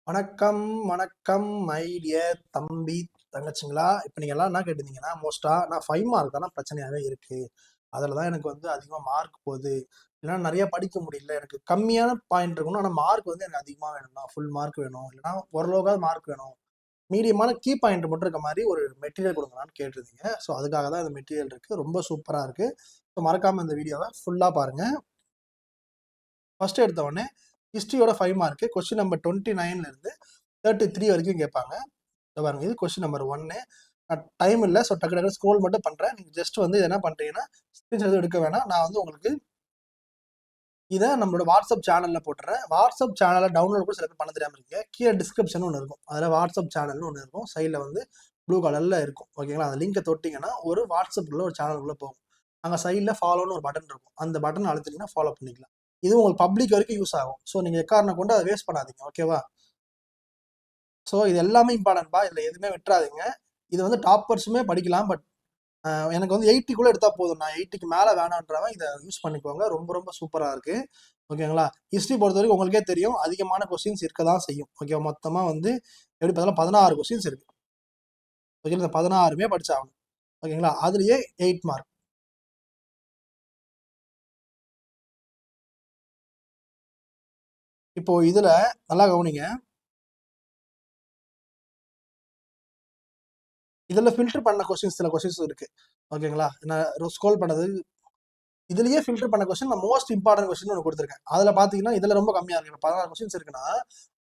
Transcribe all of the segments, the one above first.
வணக்கம், வணக்கம் my dear தம்பி, தங்கச்சிங்களா. இப்போ நீங்க எல்லாம் என்ன கேட்டிருந்தீங்கன்னா, மோஸ்ட்டா நான் 5 மார்க் தான பிரச்சனையாவே இருக்கு. அதில தான் எனக்கு வந்து அதிகமா மார்க் போகுது. இல்லைனா நெறைய படிக்க முடியல. எனக்கு கம்மியான பாயிண்ட் இருக்கணும். ஆனா மார்க் வந்து எனக்கு அதிகமா வேணும்னா, ஃபுல் மார்க் வேணும். இல்லைனா ஓரளவுக்காவது மார்க் வேணும். மீடியமான கீ பாயிண்ட் மட்டும் இருக்க மாரி ஒரு மெட்டீரியல் குடுங்களான்னு கேட்டிருந்தீங்க. ஸோ அதுக்காக தான் இந்த மெட்டீரியல் இருக்கு. ரொம்ப சூப்பரா இருக்கு. ஸோ மறக்காம இந்த வீடியோவ ஃபுல்லா பாருங்க. ஃபர்ஸ்ட் எடுத்த உடனே ஹிஸ்டரியோட 5 மார்க் கொஸ்டின் நம்பர் 29ல இருந்து 33 வரைக்கும் கேட்பாங்க. பாருங்க, இது கொஸ்டின் நம்பர் 1. டைம் இல்லை, ஸோ டக்கு டக்கு ஸ்க்ரோல் மட்டும் பண்றேன். நீங்க ஜஸ்ட் வந்து என்ன பண்றீங்கன்னா, ஸ்கிரீன்ஷாட் எதுவும் எடுக்க வேணாம். நான் வந்து உங்களுக்கு இதை நம்மளோட வாட்ஸ்அப் சேனல்ல போட்டுறேன். வாட்ஸ்அப் சேனலை டவுன்லோட் கூட சில பேர் பண்ண தெரியாம இருக்கீங்க. கீழே டிஸ்கிரிப்ஷன் ஒன்று இருக்கும். அதில் வாட்ஸ்அப் சேனல்னு ஒன்று இருக்கும். சைடில் வந்து ப்ளூ கலர்ல இருக்கும். ஓகேங்களா? அந்த லிங்கை தொட்டிங்கன்னா ஒரு வாட்ஸ்அப்ல ஒரு சேனலுக்குள்ள போகும். அங்கே சைடில் ஃபாலோன்னு ஒரு பட்டன் இருக்கும். அந்த பட்டன் அழுத்திங்கன்னா ஃபாலோ பண்ணிக்கலாம். இது உங்களுக்கு பப்ளிக் வரைக்கும் யூஸ் ஆகும். ஸோ நீங்க எக்காரணம் கொண்டு அதை வேஸ்ட் பண்ணாதீங்க. ஓகேவா? ஸோ இது எல்லாமே இம்பார்ட்டன்ட்பா. இதில் எதுவுமே விட்டுறாதீங்க. இது வந்து டாப்பர்ஸுமே படிக்கலாம். பட் எனக்கு வந்து 80க்குள்ள எடுத்தா போதும். நான் 80க்கு மேலே வேணான்றவன் இதை யூஸ் பண்ணிக்கோங்க. ரொம்ப ரொம்ப சூப்பரா இருக்கு. ஓகேங்களா? ஹிஸ்ட்ரி பொறுத்த வரைக்கும் உங்களுக்கே தெரியும், அதிகமான கொஸ்டின்ஸ் இருக்க தான் செய்யும். ஓகே, மொத்தமா வந்து எப்படி பார்த்தாலும் 16 கொஸ்டின்ஸ் இருக்கு. ஓகே, இந்த 16மே படிச்சாகணும். ஓகேங்களா? அதுலயே 8 மார்க். இப்போ இதுல நல்லா கவனிங்க. இதுல ஃபில்டர் பண்ண கொஸ்டின்ஸ் சில கொஸ்டின்ஸ் இருக்கு. ஓகேங்களா? நான் ஸ்க்ரோல் பண்ணது இதுலயே ஃபில்டர் பண்ண கொஸ்டின் நான் மோஸ்ட் இம்பார்ட்டன்ட் கொஸ்டின் ஒன்று கொடுத்துருக்கேன். அதுல பாத்தீங்கன்னா இதுல ரொம்ப கம்மியா இருக்கு. 16 கொஸ்டின்ஸ் இருக்குன்னா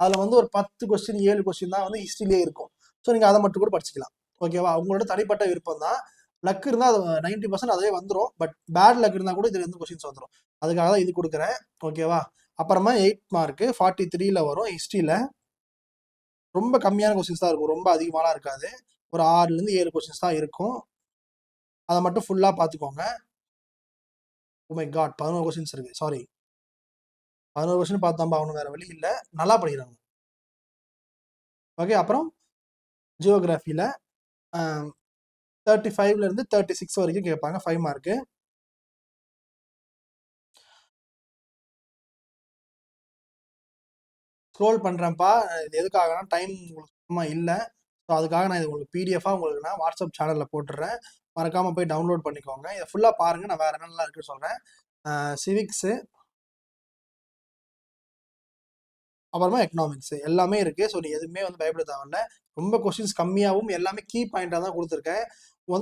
அதுல வந்து ஒரு 10 கொஸ்டின் 7 கொஸ்டின் தான் வந்து ஹிஸ்ட்ரியிலே இருக்கும். ஸோ நீங்க அதை மட்டும் கூட படிச்சுக்கலாம். ஓகேவா? உங்களோட தனிப்பட்ட விருப்பம் தான். லக் இருந்தா அது 90% அதே வந்துடும். பட் பேட் லக் இருந்தா கூட இதுல இருந்து கொஸ்டின்ஸ் வந்துடும். அதுக்காக தான் இது கொடுக்குறேன். ஓகேவா? அப்புறமா 8 மார்க் 43ல வரும். ஹிஸ்ட்ரியில ரொம்ப கம்மியான கொஸ்டின்ஸ் தான் இருக்கும். ரொம்ப அதிகமாலாம் இருக்காது. ஒரு 6ல இருந்து 7 கொஸ்டின்ஸ் தான் இருக்கும். அதை மட்டும் ஃபுல்லா பாத்துக்கோங்க. ஓ மை காட், 11 கொஸ்டின்ஸ் இருக்கு. சாரி, 11 கொஸ்டின் பார்த்தாம்பா, அவனு வேற வழி இல்லை. நல்லா படிக்கிறாங்க. ஓகே, அப்புறம் ஜியோகிராஃபியில் 35ல இருந்து 36 வரைக்கும் கேட்பாங்க. 5 மார்க்கு. ஸ்க்ரோல் பண்ணுறேன்ப்பா. இது எதுக்காகனா டைம் உங்களுக்கு சுத்தமாக இல்லை. ஸோ அதுக்காக நான் இது உங்களுக்கு பிடிஎஃபாக உங்களுக்கு நான் வாட்ஸ்அப் சேனலில் போட்டுடுறேன். மறக்காமல் போய் டவுன்லோட் பண்ணிக்கோங்க. இதை ஃபுல்லாக பாருங்கள். நான் வேறு என்னென்னலாம் இருக்குன்னு சொல்கிறேன். சிவிக்ஸு, அப்புறமா எக்கனாமிக்ஸ் எல்லாமே இருக்கு. ஸோ நீ எதுவுமே வந்து பயப்பட தேவையில்ல. ரொம்ப கொஸ்டின்ஸ் கம்மியாகவும் எல்லாமே கீ பாயிண்டாக தான் கொடுத்துருக்கேன்.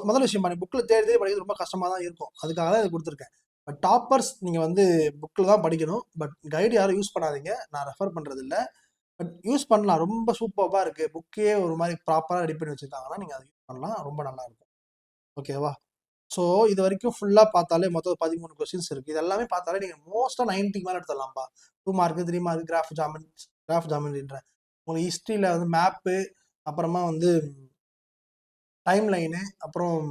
முதல் விஷயம் பண்ணி புக்கில் தேடி தேடி படிக்கிறது ரொம்ப கஷ்டமாக தான் இருக்கும். அதுக்காக தான் இது கொடுத்துருக்கேன். பட் டாப்பர்ஸ் நீங்கள் வந்து புக்கில் தான் படிக்கணும். பட் கைடு யாரும் யூஸ் பண்ணாதீங்க. நான் ரெஃபர் பண்ணுறது இல்லை. பட் யூஸ் பண்ணலாம். ரொம்ப சூப்பராக இருக்கு. புக்கே ஒரு மாதிரி ப்ராப்பராக ரெடி பண்ணி வச்சிருக்காங்கன்னா நீங்கள் அதை யூஸ் பண்ணலாம். ரொம்ப நல்லா இருக்கும். ஓகேவா? ஸோ இது வரைக்கும் ஃபுல்லாக பார்த்தாலே மொத்தம் 13 கொஸ்டின்ஸ் இருக்கு. இது எல்லாமே பார்த்தாலே நீங்கள் மோஸ்ட்டாக 90 மேலே எடுத்துடலாம்ப்பா. 2 மார்க் 3 மார்க் கிராஃப் ஜாமெண்ட்ரின்றேன். உங்களுக்கு ஹிஸ்ட்ரியில் வந்து மேப்பு, அப்புறமா வந்து டைம் லைனு, அப்புறம்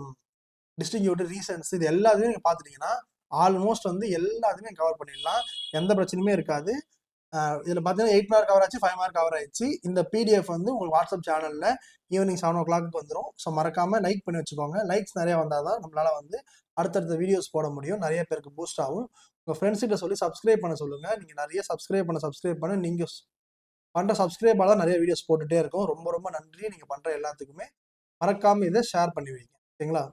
டிஸ்ட்ரிபியூட்டர் ரீசன்ஸ், இது எல்லாத்தையும் நீங்கள் பார்த்துட்டீங்கன்னா ஆல்மோஸ்ட் வந்து எல்லாத்தையுமே கவர் பண்ணிடலாம். எந்த பிரச்சனையுமே இருக்காது. இதில் பார்த்தீங்கன்னா 8 மார்க் கவர் ஆச்சு, 5 மார்க் கவர் ஆயிடுச்சு. இந்த பிடிஎஃப் வந்து உங்களுக்கு வாட்ஸ்அப் சேனலில் ஈவினிங் 7 o'clock வந்துடும். ஸோ மறக்காமல் லைக் பண்ணி வச்சுக்கோங்க. லைக்ஸ் நிறைய வந்தால் தான் நம்மளால் வந்து அடுத்தடுத்த வீடியோஸ் போட முடியும். நிறைய பேருக்கு பூஸ்ட் ஆகும். உங்கள் ஃப்ரெண்ட்ஸ்கிட்ட சொல்லி சப்ஸ்கிரைப் பண்ண சொல்லுங்கள். நீங்கள் நிறைய சப்ஸ்கிரைப் பண்ண நீங்கள் பண்ணுற சப்ஸ்கிரைபால் தான் நிறைய வீடியோஸ் போட்டுகிட்டே இருக்கும். ரொம்ப ரொம்ப நன்றி நீங்கள் பண்ணுற எல்லாத்துக்குமே. மறக்காமல் இதை ஷேர் பண்ணி வைங்க. ஓகேங்களா?